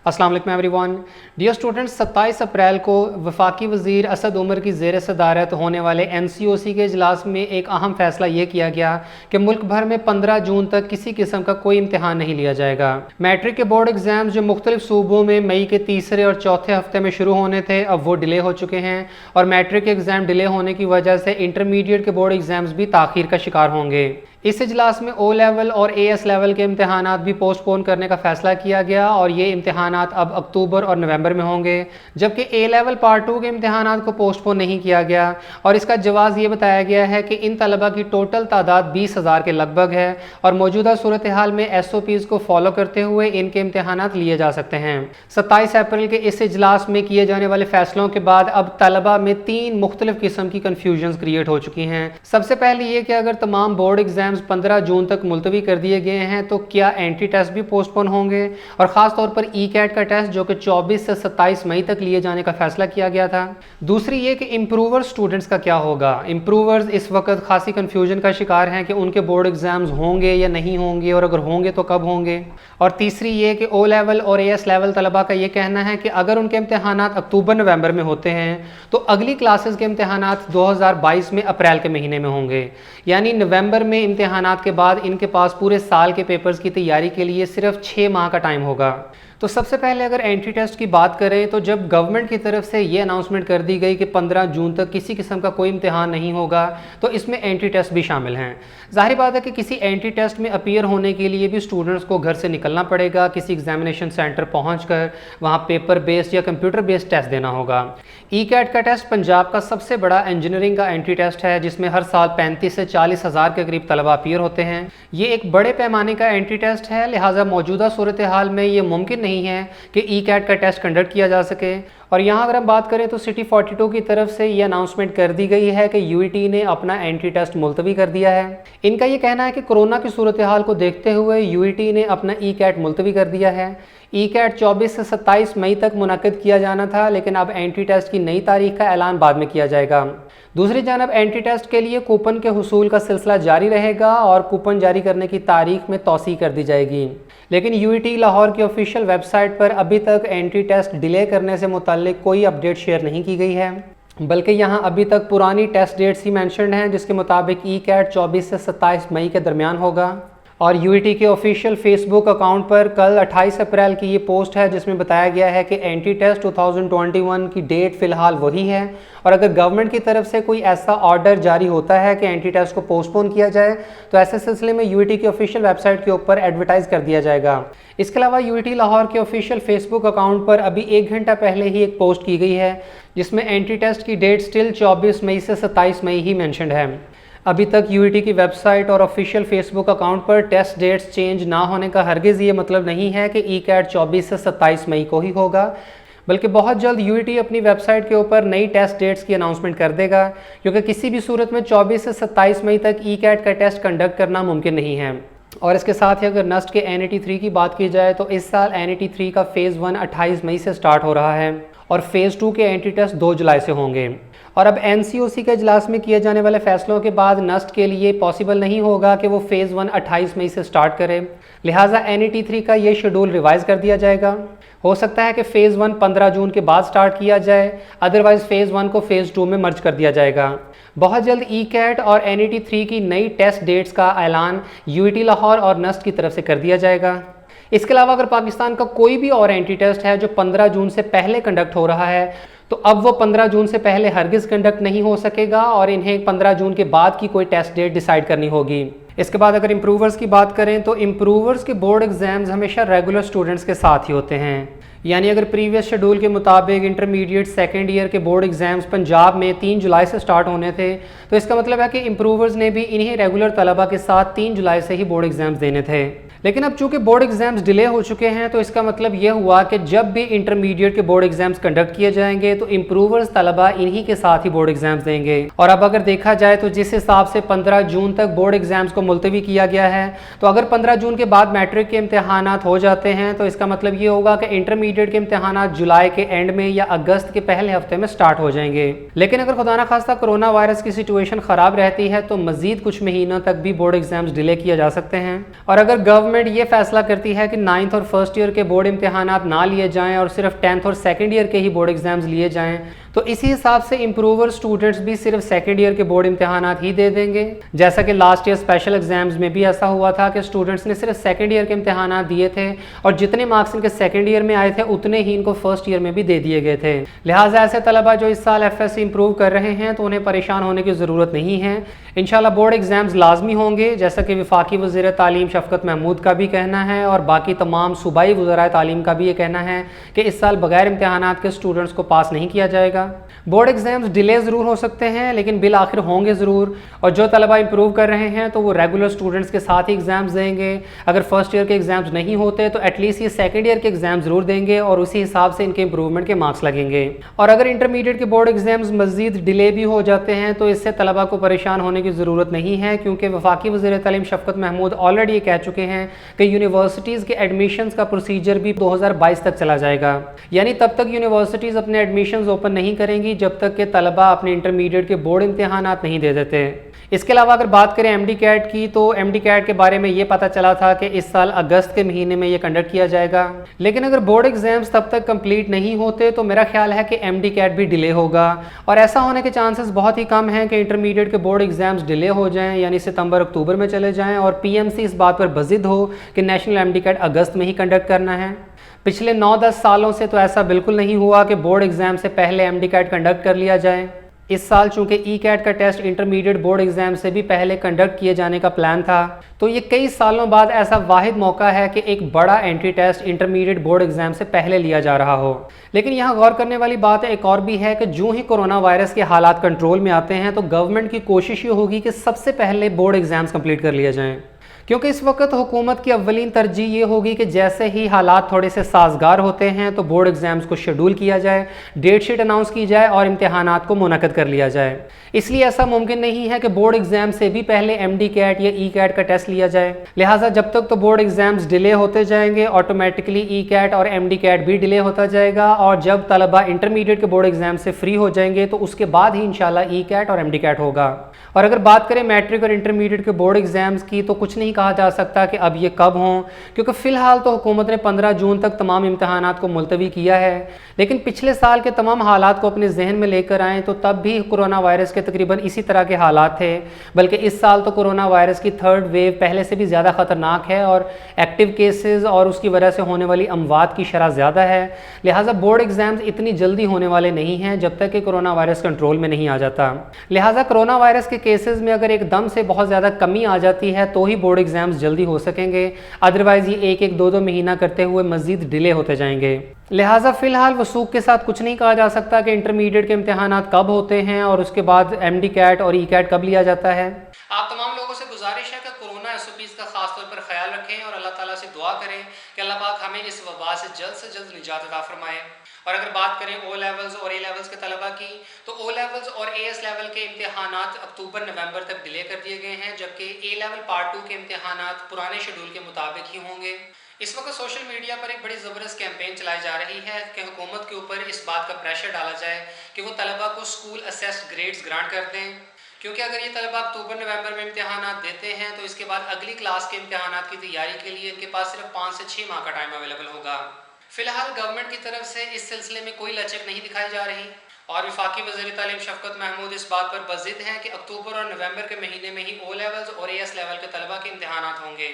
अस्सलाम वालेकुम everyone. Dear students, 27 अप्रैल को वफाकी वज़ीर असद उमर की ज़ेर सदारत होने वाले NCOC के इजलास में एक अहम फ़ैसला ये किया गया कि मुल्क भर में 15 जून तक किसी किस्म का कोई इम्तहान नहीं लिया जाएगा। मैट्रिक के बोर्ड एग्ज़ाम्स जो मुख्तलिफ सूबों में मई के तीसरे और चौथे हफ्ते में शुरू होने थे, अब वो डिले हो चुके हैं और मैट्रिक के एग्ज़ाम डिले होने की वजह से इंटरमीडिएट के बोर्ड एग्ज़ाम्स भी ताख़ीर का शिकार होंगे। इस इजलास में O लेवल और AS लेवल के इम्तहानात भी पोस्टपोन करने का फ़ैसला किया गया और ये इम्तहानात अब अक्टूबर और नवंबर में होंगे, जबकि A लेवल पार्ट 2 के इम्तहानात को पोस्टपोन नहीं किया गया और इसका जवाज़ ये बताया गया है कि इन तलबा की टोटल तादाद 20,000 के लगभग है और मौजूदा सूरत हाल में SOPs को फॉलो करते हुए इनके इम्तहानात लिए जा सकते हैं। 27 अप्रैल के इस इजलास में किए जाने वाले फ़ैसलों के बाद अब तलबा में 3 मुख्तलिफ किस्म की कन्फ्यूजन क्रिएट हो चुकी हैं। सबसे पहले ये कि अगर तमाम बोर्ड एग्ज़ाम 15 जून तक मुलतवी कर दिए गए हैं तो क्या एंट्री टेस्ट भी पोस्टपोन होंगे, और ख़ास तौर पर ECAT का टेस्ट जो कि 24 से 27 मई तक लिए जाने का फैसला किया गया था। दूसरी ये कि इम्प्रूवर स्टूडेंट्स का क्या होगा। इम्प्रूवर्स इस वक्त खासी कन्फ्यूजन का शिकार हैं कि उनके बोर्ड एग्जाम्स होंगे या नहीं होंगे और अगर होंगे तो कब होंगे। और तीसरी ये कि O लेवल और AS लेवल तलबा का ये कहना है कि अगर उनके इम्तहानात अक्टूबर नवंबर में होते हैं तो अगली क्लासेस के इम्तहानात 2022 में अप्रैल के महीने में होंगे, यानी नवंबर में इम्तहानात के बाद इनके पास पूरे साल के पेपर्स की तैयारी के लिए सिर्फ 6 माह का टाइम होगा। तो सबसे पहले अगर एंट्री टेस्ट की बात करें तो जब गवर्नमेंट की तरफ से ये अनाउंसमेंट कर दी गई कि 15 जून तक किसी किस्म का कोई इम्तिहान नहीं होगा तो इसमें एंट्री टेस्ट भी शामिल हैं। ज़ाहिर बात है कि किसी एंट्री टेस्ट में अपीयर होने के लिए भी स्टूडेंट्स को घर से निकलना पड़ेगा, किसी एग्जामिनेशन सेंटर पहुंचकर वहां पेपर बेस्ड या कंप्यूटर बेस्ड टेस्ट देना होगा। ECAT का टेस्ट पंजाब का सबसे बड़ा इंजीनियरिंग का एंट्री टेस्ट है जिसमें हर साल 35 से 40 हज़ार के करीब तलबा अपीयर होते हैं। ये एक बड़े पैमाने का एंट्री टेस्ट है, लिहाजा मौजूदा सूरत हाल में ये मुमकिन नहीं है कि ECAT का टेस्ट कंडक्ट किया जा सके। और यहाँ अगर हम बात करें तो सिटी 42 की तरफ से ये अनाउंसमेंट कर दी गई है कि UET ने अपना एंट्री टेस्ट मुलतवी कर दिया है। इनका ये कहना है कि कोरोना की सूरत हाल को देखते हुए UET ने अपना ECAT मुलतवी कर दिया है। ECAT 24 से 27 मई तक मुनक़िद किया जाना था, लेकिन अब एंट्री टेस्ट की नई तारीख का ऐलान बाद में किया जाएगा। दूसरी जानब एंट्री टेस्ट के लिए कूपन के हुसूल का सिलसिला जारी रहेगा और कूपन जारी करने की तारीख में तौसी कर दी जाएगी, लेकिन UET लाहौर की ऑफिशियल वेबसाइट पर अभी तक एंट्री टेस्ट डिले करने से मुताल्लिक कोई अपडेट शेयर नहीं की गई है, बल्कि यहाँ अभी तक पुरानी टेस्ट डेट्स ही मैंशन्ड हैं जिसके मुताबिक ECAT 24 से 27 मई के दरमियान होगा। और UET के ऑफिशियल फेसबुक अकाउंट पर कल 28 अप्रैल की ये पोस्ट है जिसमें बताया गया है कि एंट्री टेस्ट 2021 की डेट फ़िलहाल वही है और अगर गवर्नमेंट की तरफ से कोई ऐसा ऑर्डर जारी होता है कि एंट्री टेस्ट को पोस्टपोन किया जाए तो ऐसे सिलसिले में UET की ऑफिशियल वेबसाइट के ऊपर एडवर्टाइज़ कर दिया जाएगा। इसके अलावा UET लाहौर के ऑफिशियल फेसबुक अकाउंट पर अभी 1 घंटा पहले ही एक पोस्ट की गई है जिसमें एंट्री टेस्ट की डेट स्टिल 24 मई से 27 मई ही मैंशन्ड है। अभी तक UET की वेबसाइट और ऑफिशियल फेसबुक अकाउंट पर टेस्ट डेट्स चेंज ना होने का हरगिज़ ये मतलब नहीं है कि ECAT 24 से 27 मई को ही होगा, बल्कि बहुत जल्द UET अपनी वेबसाइट के ऊपर नई टेस्ट डेट्स की अनाउंसमेंट कर देगा, क्योंकि किसी भी सूरत में 24 से 27 मई तक ECAT का टेस्ट कंडक्ट करना मुमकिन नहीं है। और इसके साथ ही अगर NUST के NAT3 की बात की जाए तो इस साल NAT3 का फ़ेज़ 1 28 मई से स्टार्ट हो रहा है और फ़ेज़ 2 के एंट्री टेस्ट 2 जुलाई से होंगे। और अब NCOC के इजलास में किए जाने वाले फैसलों के बाद NUST के लिए पॉसिबल नहीं होगा कि वो फ़ेज़ 1 28 मई से स्टार्ट करे, लिहाजा NAT3 का ये शेड्यूल रिवाइज़ कर दिया जाएगा। हो सकता है कि फ़ेज़ 1 15 जून के बाद स्टार्ट किया जाए, अदरवाइज़ फ़ेज़ 1 को फ़ेज़ 2 में मर्ज कर दिया जाएगा। बहुत जल्द ECAT और NAT3 की नई टेस्ट डेट्स का ऐलान UET लाहौर और NUST की तरफ से कर दिया जाएगा। इसके अलावा अगर पाकिस्तान का कोई भी और एंट्री टेस्ट है जो 15 जून से पहले कंडक्ट हो रहा है तो अब वो 15 जून से पहले हरगिज़ कंडक्ट नहीं हो सकेगा और इन्हें 15 जून के बाद की कोई टेस्ट डेट डिसाइड करनी होगी। इसके बाद अगर इम्प्रूवर्स की बात करें तो इम्प्रूवर्स के बोर्ड एग्ज़ाम्स हमेशा रेगुलर स्टूडेंट्स के साथ ही होते हैं, यानी अगर प्रीवियस शेड्यूल के मुताबिक इंटरमीडिएट सेकेंड ईयर के बोर्ड एग्ज़ाम्स पंजाब में 3 जुलाई से स्टार्ट होने थे तो इसका मतलब है कि इम्प्रूवर्स ने भी इन्हीं रेगुलर तलबा के साथ 3 जुलाई से ही बोर्ड एग्ज़ाम्स देने थे। लेकिन अब चूंकि बोर्ड एग्जाम्स डिले हो चुके हैं तो इसका मतलब ये हुआ कि जब भी इंटरमीडिएट के बोर्ड एग्जाम्स कंडक्ट किए जाएंगे तो इम्प्रूवर्स तलबा इन्हीं के साथ ही बोर्ड एग्जाम्स देंगे। और अब अगर देखा जाए तो जिस हिसाब से 15 जून तक बोर्ड एग्जाम्स को मुलतवी किया गया है, तो अगर 15 जून के बाद मैट्रिक के इम्तहान हो जाते हैं तो इसका मतलब ये होगा कि इंटरमीडिएट के इम्तहान जुलाई के एंड में या अगस्त के पहले हफ्ते में स्टार्ट हो जाएंगे। लेकिन अगर खुदा ना खास्ता कोरोना वायरस की सिचुएशन ख़राब रहती है तो मजीद कुछ महीनों तक भी बोर्ड एग्जाम्स डिले किए जा सकते हैं। और अगर गवर्नमेंट ये फैसला करती है कि 9th और फर्स्ट ईयर के बोर्ड इम्तहानात ना लिए जाएं और सिर्फ 10th और सेकेंड ईयर के ही बोर्ड एग्जाम्स लिए जाएं, तो इसी हिसाब से इम्प्रूवर स्टूडेंट्स भी सिर्फ सेकेंड ईयर के बोर्ड इम्तहानात ही दे देंगे। जैसा कि लास्ट ईयर स्पेशल एग्जाम्स में भी ऐसा हुआ था कि स्टूडेंट्स ने सिर्फ सेकेंड ईयर के इम्तहानात दिए थे और जितने मार्क्स इनके सेकेंड ईयर में आए थे उतने ही इनको फर्स्ट ईयर में भी दे दिए गए थे। लिहाजा ऐसे तलबा जो इस साल FSC इम्प्रूव कर रहे हैं तो उन्हें परेशान होने की ज़रूरत नहीं है। इंशाल्लाह बोर्ड एग्जाम्स लाजमी होंगे, जैसा कि वफाकी वज़ीर तालीम शफ़क़त महमूद का भी कहना है और बाकी तमाम सूबाई वज़राए तालीम का भी ये कहना है कि इस साल बगैर इम्तहानात के स्टूडेंट्स को पास नहीं किया जाएगा। बोर्ड एग्जाम्स डिले ज़रूर हो सकते हैं लेकिन बिल आखिर होंगे ज़रूर। और जो तलबा इंप्रूव कर रहे हैं तो वो रेगुलर स्टूडेंट्स के साथ ही एग्ज़ाम्स देंगे। अगर फर्स्ट ईयर के एग्ज़ाम्स नहीं होते तो एटलीस्ट ये सेकेंड ईयर के एग्ज़ाम ज़रूर देंगे और उसी हिसाब से इनके इंप्रूवमेंट के मार्क्स लगेंगे। और अगर इंटरमीडिएट के बोर्ड एग्ज़ाम्स मज़ीद डिले भी हो जाते हैं तो इससे तलबा को परेशान होने की ज़रूरत नहीं है, क्योंकि वफाकी वज़ीर तालीम शफ़क़त महमूद ऑलरेडी ये कह चुके हैं कि यूनिवर्सिटीज़ के एडमिशन्स का प्रोसीजर भी 2022 तक चला जाएगा। यानी तब तक यूनिवर्सिटीज़ अपने एडमिशन्स ओपन नहीं करेंगी जब तक के तलबा अपने इंटरमीडिएट के बोर्ड इम्तहानात नहीं दे देते। इसके अलावा अगर बात करें MD CAT की, तो MD CAT के बारे में ये पता चला था कि इस साल अगस्त के महीने में ये कंडक्ट किया जाएगा। लेकिन अगर बोर्ड एग्जाम्स तब तक कंप्लीट नहीं होते तो मेरा ख्याल है कि MD CAT भी डिले होगा और ऐसा होने के चांसेस बहुत ही कम हैं कि इंटरमीडिएट के बोर्ड एग्जाम्स डिले हो जाएं, यानी सितंबर अक्टूबर में चले जाएं और PMC इस बात पर बज़िद हो कि नेशनल MD CAT अगस्त में ही कंडक्ट करना है। पिछले 9-10 सालों से तो ऐसा बिल्कुल नहीं हुआ कि बोर्ड एग्जाम से पहले MD CAT कंडक्ट कर लिया जाए। इस साल चूंकि ECAT का टेस्ट इंटरमीडिएट बोर्ड एग्जाम से भी पहले कंडक्ट किए जाने का प्लान था, तो ये कई सालों बाद ऐसा वाहिद मौका है कि एक बड़ा entry test intermediate board exam से पहले लिया जा रहा हो। लेकिन यहाँ गौर करने वाली बात एक और भी है कि जो ही कोरोना वायरस के हालात कंट्रोल में आते हैं तो गवर्नमेंट की कोशिश ये होगी कि सबसे पहले बोर्ड एग्जाम्स कंप्लीट कर लिए जाएँ, क्योंकि इस वक्त हुकूमत की अव्वलीन तरजीह ये होगी कि जैसे ही हालात थोड़े से साजगार होते हैं तो बोर्ड एग्जाम्स को शेड्यूल किया जाए, डेट शीट अनाउंस की जाए और इम्तहानात को मुनक़द कर लिया जाए। इसलिए ऐसा मुमकिन नहीं है कि बोर्ड एग्जाम से भी पहले MD CAT या ECAT का टेस्ट लिया जाए। लिहाजा जब तक तो बोर्ड एग्जाम्स डिले होते जाएंगे, ऑटोमेटिकली ECAT और MD CAT भी डिले होता जाएगा और जब तलबा इंटरमीडिएट के बोर्ड एग्जाम से फ्री हो जाएंगे तो उसके बाद ही इंशाल्लाह ECAT और MD CAT होगा। और अगर बात करें मैट्रिक और इंटरमीडिएट के बोर्ड एग्जाम्स की, तो कुछ नहीं कहा जा सकता कि अब ये कब हों, क्योंकि फ़िलहाल तो हुकूमत ने 15 जून तक तमाम इम्तहानात को मुलतवी किया है। लेकिन पिछले साल के तमाम हालात को अपने जहन में लेकर आएँ तो तब भी कोरोना वायरस के तकरीबन इसी तरह के हालात थे, बल्कि इस साल तो कोरोना वायरस की थर्ड वेव पहले से भी ज़्यादा ख़तरनाक है और एक्टिव केसेस और उसकी वजह से होने वाली अमवात की शरह ज़्यादा है। लिहाजा बोर्ड एग्ज़ाम्स इतनी जल्दी होने वाले नहीं हैं जब तक कि कोरोना वायरस कंट्रोल में नहीं आ जाता। लिहाजा कोरोना वायरस के केसेस में अगर एकदम से बहुत ज़्यादा कमी आ जाती है तो ही बोर्ड एग्जाम्स जल्दी हो सकेंगे, अदरवाइज़ ये 1-1, 2-2 महीना करते हुए मज़ीद डिले होते जाएंगे। लिहाजा फ़िलहाल वसूख के साथ कुछ नहीं कहा जा सकता कि इंटरमीडिएट के इम्तहानात कब होते हैं और उसके बाद MD CAT और ECAT कब लिया जाता है। आप तमाम लोगों से गुजारिश है कि कोरोना SOPs का खास तौर पर ख्याल रखें और अल्लाह ताला से दुआ करें कि अल्लाह पाक हमें इस वबा से जल्द निजात अता फरमाए। और अगर बात करें O लेवल्स और A लेवल्स के तलबा की, तो O लेवल्स और AS लेवल के इम्तहानात अक्टूबर-नवंबर तक डिले कर दिए गए हैं, जबकि A लेवल पार्ट 2 के इम्तहानात पुराने शेड्यूल के मुताबिक ही होंगे। इस वक्त सोशल मीडिया पर एक बड़ी ज़बरदस्त कैंपेन चलाई जा रही है कि हुकूमत के ऊपर इस बात का प्रेशर डाला जाए कि वो तलबा को स्कूल असेस्ड ग्रेड्स ग्रांट कर दें, क्योंकि अगर ये तलबा अक्टूबर-नवंबर में इम्तहानात देते हैं तो इसके बाद अगली क्लास के इम्तहानात की तैयारी के लिए इनके पास सिर्फ 5 से 6 माह का टाइम अवेलेबल होगा। फिलहाल गवर्नमेंट की तरफ से इस सिलसिले में कोई लचक नहीं दिखाई जा रही और वफाकी वज़ीर तालीम शफ़क़त महमूद इस बात पर बज़िद हैं कि अक्टूबर और नवंबर के महीने में ही O लेवल्स और AS लेवल के तलबा के इम्तहानात होंगे।